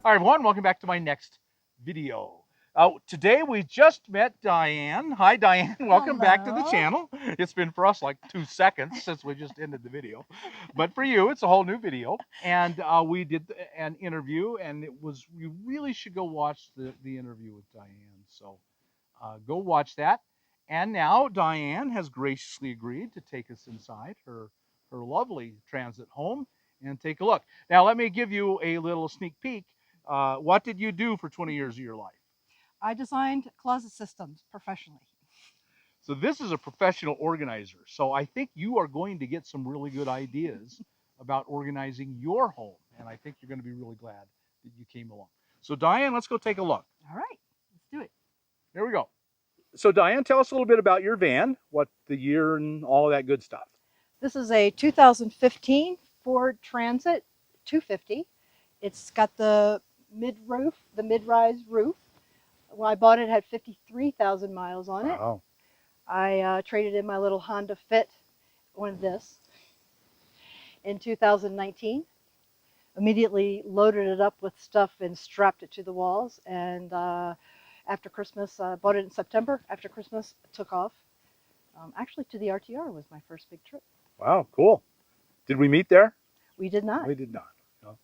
Hi everyone, welcome back to my next video. Today we just met Diane. Hi Diane, welcome back to the Hello. channel. It's been for us like 2 seconds since we just ended the video. But for you, it's a whole new video. And we did an interview and you really should go watch the interview with Diane. So go watch that. And now Diane has graciously agreed to take us inside her lovely transit home and take a look. Now let me give you a little sneak peek. What did you do for 20 years of your life? I designed closet systems professionally. So this is a professional organizer. So I think you are going to get some really good ideas about organizing your home. And I think you're going to be really glad that you came along. So Diane, let's go take a look. All right, let's do it. Here we go. So Diane, tell us a little bit about your van, what the year and all of that good stuff. This is a 2015 Ford Transit 250. It's got the mid-rise roof. When I bought it, it had 53,000 miles on it. Wow. I traded in my little Honda Fit, one of this, in 2019. Immediately loaded it up with stuff and strapped it to the walls. And after Christmas, I bought it in September. After Christmas, it took off. Actually, to the RTR was my first big trip. Wow, cool. Did we meet there? We did not. We did not. No.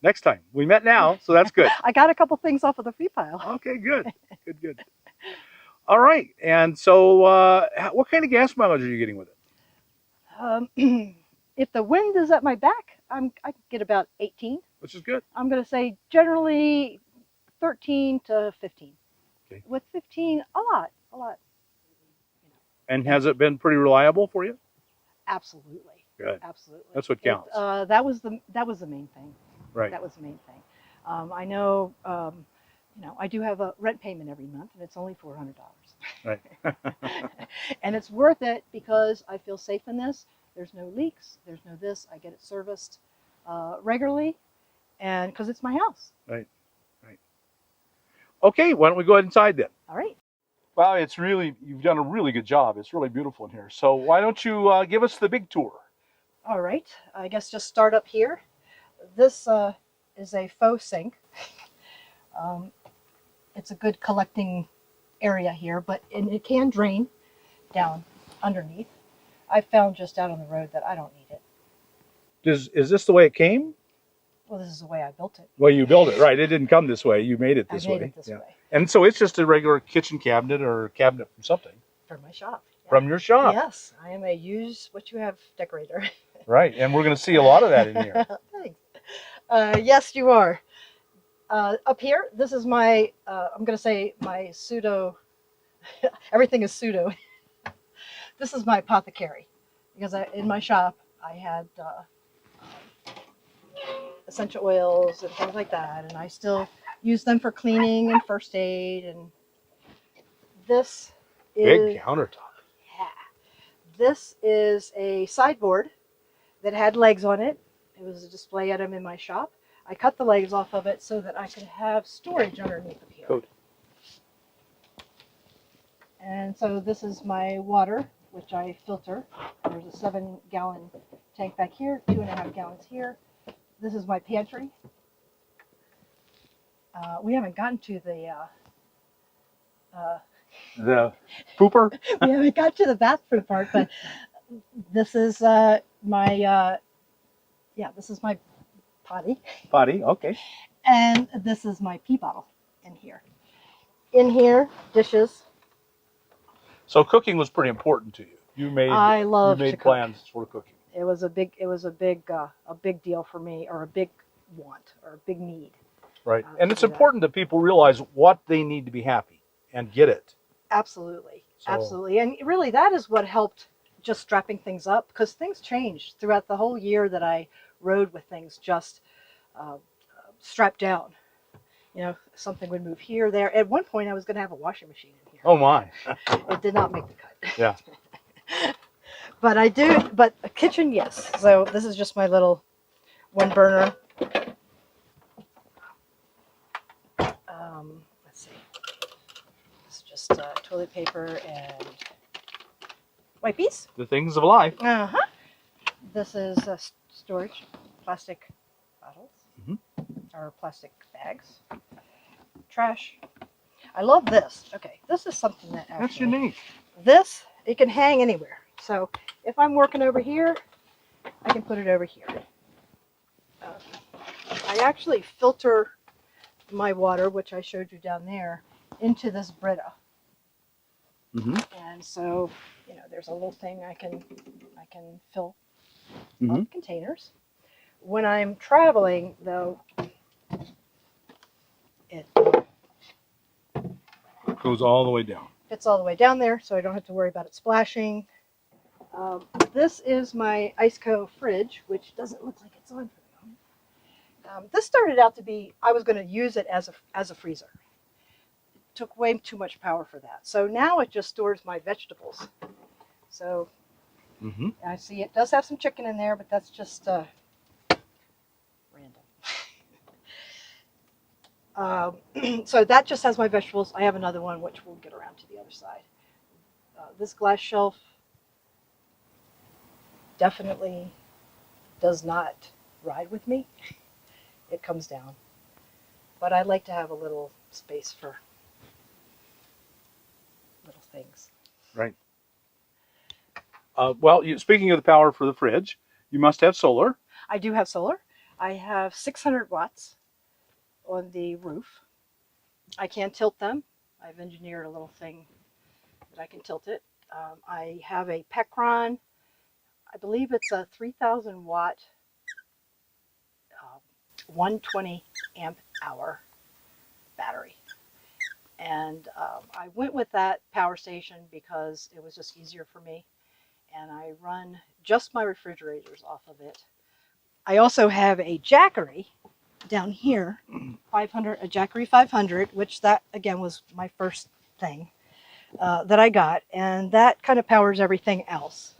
Next time. We met now, so that's good. I got a couple things off of the free pile. Okay, good. Good. All right. And so what kind of gas mileage are you getting with it? If the wind is at my back, I can get about 18. Which is good. I'm going to say generally 13 to 15. Okay. With 15, a lot. And has it been pretty reliable for you? Absolutely. Good. Absolutely. That's what counts. That was the main thing. Right. That was the main thing. I know, I do have a rent payment every month, and it's only $400. Right. And it's worth it because I feel safe in this. There's no leaks. There's no this. I get it serviced regularly, and because it's my house. Right. Okay, why don't we go ahead inside then? All right. Well, you've done a really good job. It's really beautiful in here. So why don't you give us the big tour? All right. I guess just start up here. This is a faux sink. It's a good collecting area here, and it can drain down underneath. I found just out on the road that I don't need it. Is this the way it came? Well, this is the way I built it. Well, you built it, right. It didn't come this way. You made it this way. I made it this way. And so it's just a regular kitchen cabinet or a cabinet from something. From my shop. Yeah. From your shop. Yes, I am a use what you have decorator. Right, and we're going to see a lot of that in here. Thanks. Yes, you are. Up here, this is my, I'm going to say my pseudo, everything is pseudo. This is my apothecary, because in my shop, I had essential oils and things like that, and I still use them for cleaning and first aid. And this is... Big countertop. Yeah. This is a sideboard that had legs on it. It was a display item in my shop. I cut the legs off of it so that I could have storage underneath of here. Good. And so this is my water, which I filter. There's a 7-gallon tank back here, 2.5 gallons here. This is my pantry. We haven't gotten to the pooper? We haven't got to the bathroom part, but this is this is my potty. Potty, okay. And this is my pee bottle in here. In here, dishes. So cooking was pretty important to you. You made plans for cooking. It was a big deal for me, or a big want, or a big need. Right. And it's important that people realize what they need to be happy and get it. Absolutely. Absolutely. And really that is what helped just strapping things up, because things changed throughout the whole year that I rode with things just strapped down. You know, something would move here, there. At one point I was going to have a washing machine in here. Oh my. It did not make the cut. Yeah. But a kitchen, yes. So this is just my little one burner. Let's see. It's just toilet paper and wipes. The things of life. This is storage, plastic bottles, or plastic bags. Trash. I love this. Okay, this is something that actually... That's unique. This, it can hang anywhere. So if I'm working over here, I can put it over here. I actually filter my water, which I showed you down there, into this Brita. And so, you know, there's a little thing I can fill up containers. When I'm traveling, though, it Goes all the way down. fits all the way down there, so I don't have to worry about it splashing. This is my Iceco fridge, which doesn't look like it's on for the moment. This started out to be, I was going to use it as a freezer. It took way too much power for that. So now it just stores my vegetables. So I see it does have some chicken in there, but that's just random. So that just has my vegetables. I have another one, which we'll get around to the other side. This glass shelf definitely does not ride with me. It comes down. But I like to have a little space for little things. Right. Well, speaking of the power for the fridge, you must have solar. I do have solar. I have 600 watts on the roof. I can tilt them. I've engineered a little thing that I can tilt it. I have a Pecron. I believe it's a 3,000 watt, 120 amp hour battery. And I went with that power station because it was just easier for me. And I run just my refrigerators off of it. I also have a Jackery down here, a Jackery 500, which that again was my first thing that I got. And that kind of powers everything else.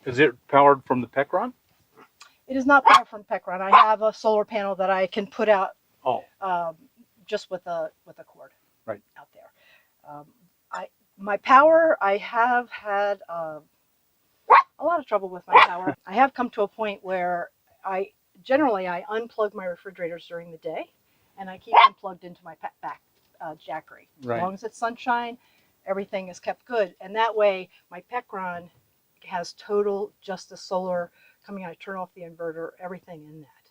Is it powered from the Pecron? It is not powered from Pecron. I have a solar panel that I can put out just with a cord out there. My power, I have had a lot of trouble with my power. I have come to a point where I unplug my refrigerators during the day, and I keep them plugged into my back Jackery. Right. As long as it's sunshine, everything is kept good, and that way my Pecron has total just the solar coming out. I turn off the inverter, everything in that.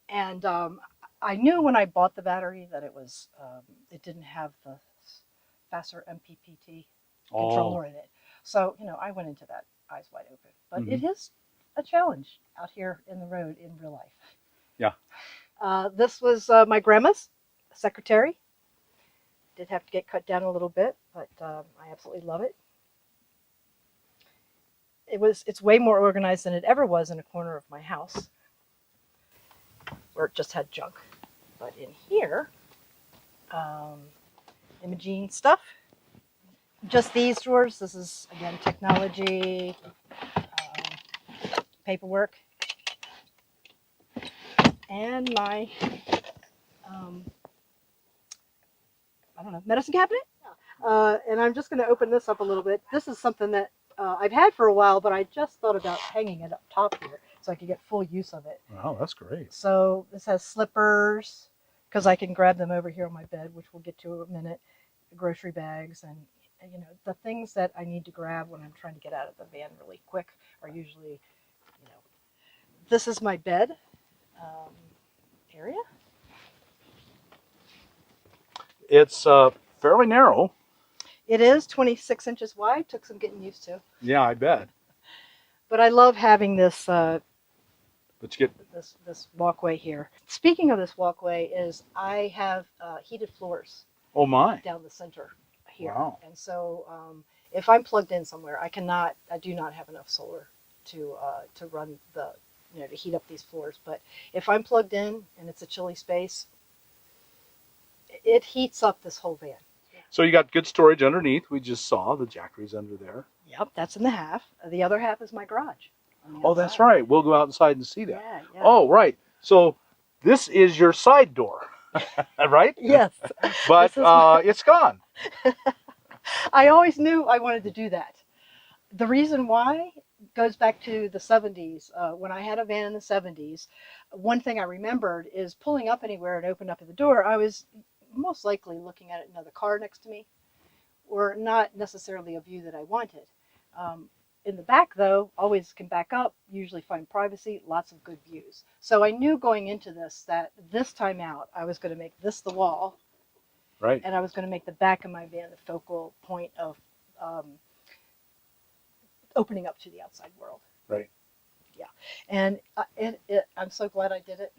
And I knew when I bought the battery that it was it didn't have the faster MPPT controller in it. So, you know, I went into that eyes wide open. But it is a challenge out here in the road in real life. Yeah. This was my grandma's secretary. Did have to get cut down a little bit, but I absolutely love it. It's way more organized than it ever was in a corner of my house where it just had junk. But in here, imaging stuff. Just these drawers. This is, again, technology, paperwork, and my, I don't know, medicine cabinet. And I'm just going to open this up a little bit. This is something that I've had for a while, but I just thought about hanging it up top here so I could get full use of it. Wow, that's great. So this has slippers, because I can grab them over here on my bed, which we'll get to in a minute, grocery bags, and you know, the things that I need to grab when I'm trying to get out of the van really quick are usually, you know, this is my bed area. It's fairly narrow. It is 26 inches wide. Took some getting used to. Yeah, I bet. But I love having this But you get this walkway here. Speaking of this walkway, is I have heated floors. Oh my. Down the center here. Wow. And so if I'm plugged in somewhere, I do not have enough solar to run the, you know, to heat up these floors. But if I'm plugged in and it's a chilly space, it heats up this whole van. So you got good storage underneath. We just saw the Jackery's under there. Yep, that's in the half. The other half is my garage. Oh, that's right. We'll go outside and see that. Yeah. Oh, right. So this is your side door, right? Yes. But it's gone. I always knew I wanted to do that. The reason why goes back to the 70s. When I had a van in the 70s, one thing I remembered is pulling up anywhere and open up at the door. I was most likely looking at another car next to me, or not necessarily a view that I wanted. In the back, though, always can back up, usually find privacy, lots of good views. So I knew going into this that this time out, I was going to make this the wall, Right. and I was going to make the back of my van the focal point of opening up to the outside world. Right. Yeah, and I'm so glad I did it.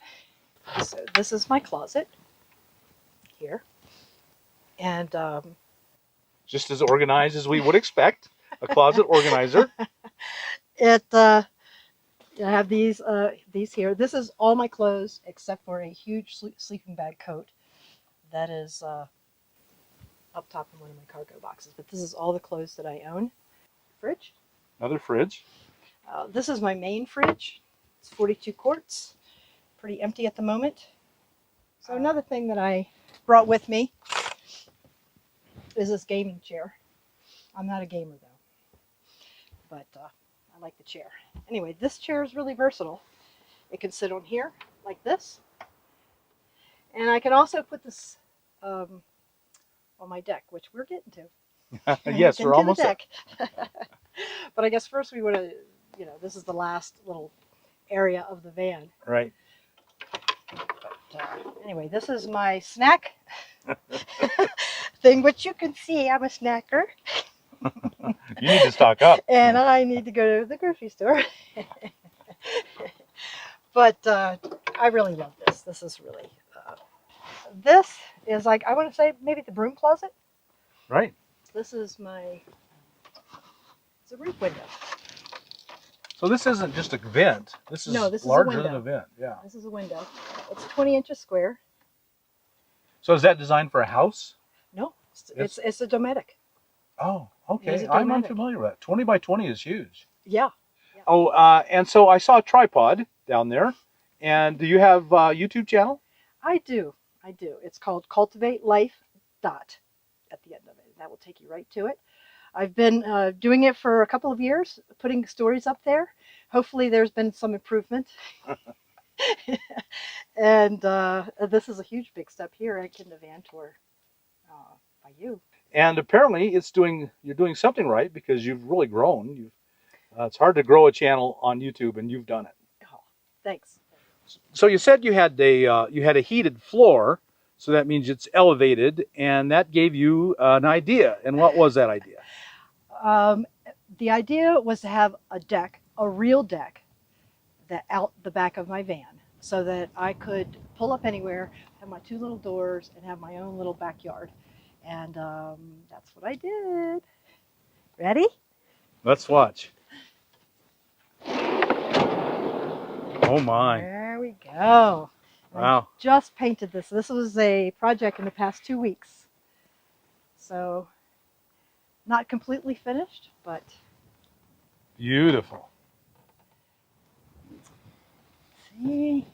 So this is my closet here, and Just as organized as we would expect. A closet organizer. I have these here. This is all my clothes except for a huge sleeping bag coat that is up top in one of my cargo boxes. But this is all the clothes that I own. Fridge. Another fridge. This is my main fridge. It's 42 quarts. Pretty empty at the moment. So another thing that I brought with me is this gaming chair. I'm not a gamer though, but I like the chair. Anyway, this chair is really versatile. It can sit on here like this, and I can also put this on my deck, which we're getting to. Yes, we're almost deck. But I guess first we want to, this is the last little area of the van. Right. But, anyway, this is my snack thing, which you can see I'm a snacker. You need to stock up. And I need to go to the grocery store. But I really love this. This is really, this is like, I want to say maybe the broom closet. Right. This is it's a roof window. So this isn't just a vent. This is larger than a vent. Yeah. This is a window. It's 20 inches square. So is that designed for a house? No, it's a dometic. Oh, It is okay. a I'm dometic. unfamiliar with that. 20 by 20 is huge. Yeah. Oh, and so I saw a tripod down there. And do you have a YouTube channel? I do. It's called CultivateLife dot at the end of it. That will take you right to it. I've been doing it for a couple of years, putting stories up there. Hopefully there's been some improvement. And this is a huge big step here at the van tour by you. And apparently you're doing something right because you've really grown. It's hard to grow a channel on YouTube, and you've done it. Oh, thanks. So you said you had a heated floor, so that means it's elevated, and that gave you an idea. And what was that idea? The idea was to have a deck, a real deck, out the back of my van, so that I could pull up anywhere, have my two little doors, and have my own little backyard. And that's what I did. Ready? Let's watch. Oh my. There we go. Wow. I just painted this. This was a project in the past 2 weeks. So not completely finished, but Beautiful. see.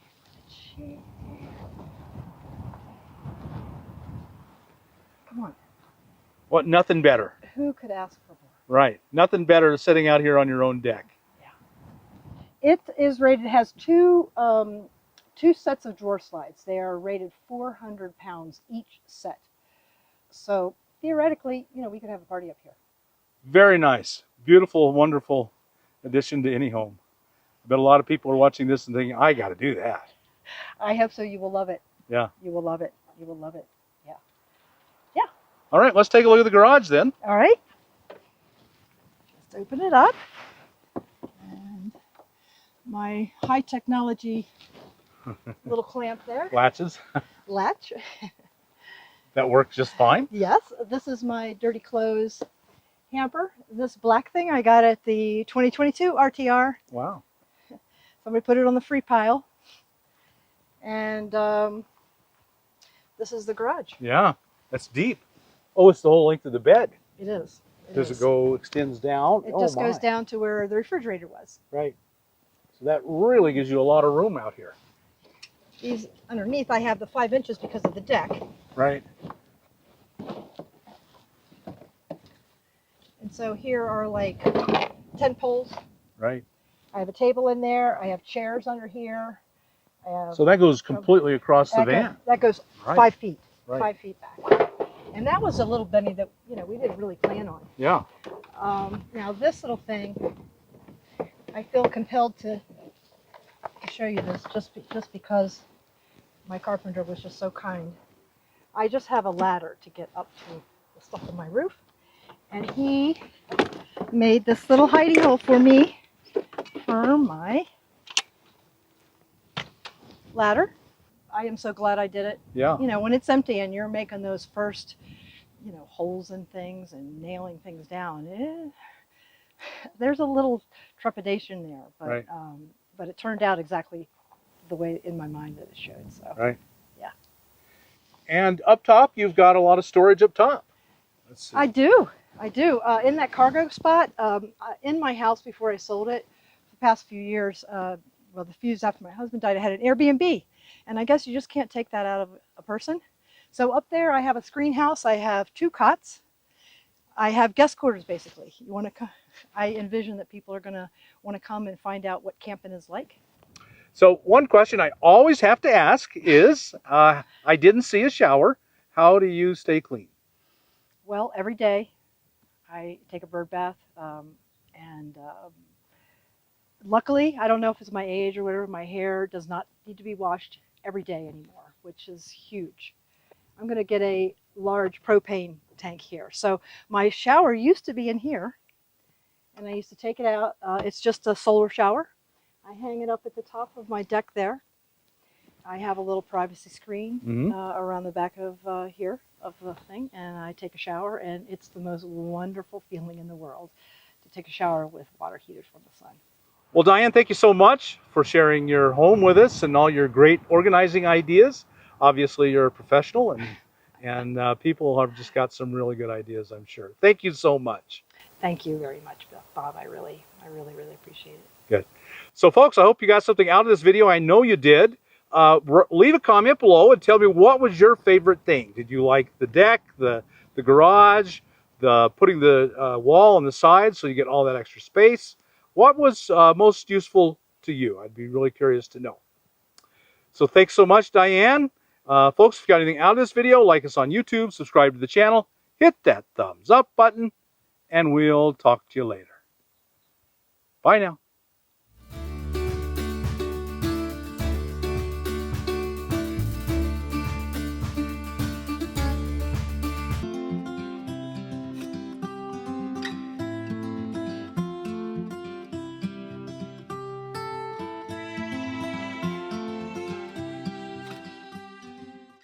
Come on. What? Nothing better. Who could ask for more? Right. Nothing better than sitting out here on your own deck. It is rated, it has two sets of drawer slides. They are rated 400 pounds each set. So theoretically, we could have a party up here. Very nice. Beautiful, wonderful addition to any home. I bet a lot of people are watching this and thinking, I got to do that. I hope so. You will love it. Yeah. You will love it. You will love it. Yeah. All right, let's take a look at the garage then. All right. Let's open it up. And my high technology little clamp there. Latches. Latch. That works just fine. Yes. This is my dirty clothes hamper. This black thing I got at the 2022 RTR. Wow. Somebody put it on the free pile. And this is the garage. Yeah, that's deep. Oh, it's the whole length of the bed. It is. Does it go, extends down? It just goes down to where the refrigerator was. Right. So that really gives you a lot of room out here. These underneath, I have the 5 inches because of the deck. Right. And so here are like 10 poles Right. I have a table in there. I have chairs under here. I have, So that goes completely across the van. that goes Right. 5 feet, Right. 5 feet back. And that was a little Benny that, you know, we didn't really plan on. Yeah. Now this little thing, I feel compelled to show you this just because my carpenter was just so kind. I just have a ladder to get up to the stuff on my roof. And he made this little hiding hole for me for my ladder. I am so glad I did it. Yeah. You know, when it's empty and you're making those first, you know, holes in things and nailing things down, there's a little trepidation there, but Right. But it turned out exactly the way in my mind that it should. So Right. yeah. And up top, you've got a lot of storage up top. Let's see. I do. In that cargo spot, in my house before I sold it, the past few years, well, the few years after my husband died, I had an Airbnb. And I guess you just can't take that out of a person. So up there, I have a screen house. I have 2 cots. I have guest quarters, basically. You want to? I envision that people are going to want to come and find out what camping is like. So one question I always have to ask is, I didn't see a shower. How do you stay clean? Well, every day I take a bird bath, and luckily, I don't know if it's my age or whatever, my hair does not need to be washed every day anymore, which is huge. I'm going to get a large propane tank here. So my shower used to be in here, and I used to take it out. It's just a solar shower. I hang it up at the top of my deck there. I have a little privacy screen around the back of here of the thing, and I take a shower, and it's the most wonderful feeling in the world to take a shower with water heated from the sun. Well, Diane, thank you so much for sharing your home with us and all your great organizing ideas. Obviously, you're a professional, and people have just got some really good ideas, I'm sure. Thank you so much. Thank you very much, Bob. I really appreciate it. Good. So, folks, I hope you got something out of this video. I know you did. Leave a comment below and tell me, what was your favorite thing? Did you like the deck, the garage, putting the wall on the side so you get all that extra space? What was most useful to you? I'd be really curious to know. So thanks so much, Diane. Folks, if you got anything out of this video, like us on YouTube, subscribe to the channel, hit that thumbs up button, and we'll talk to you later. Bye now.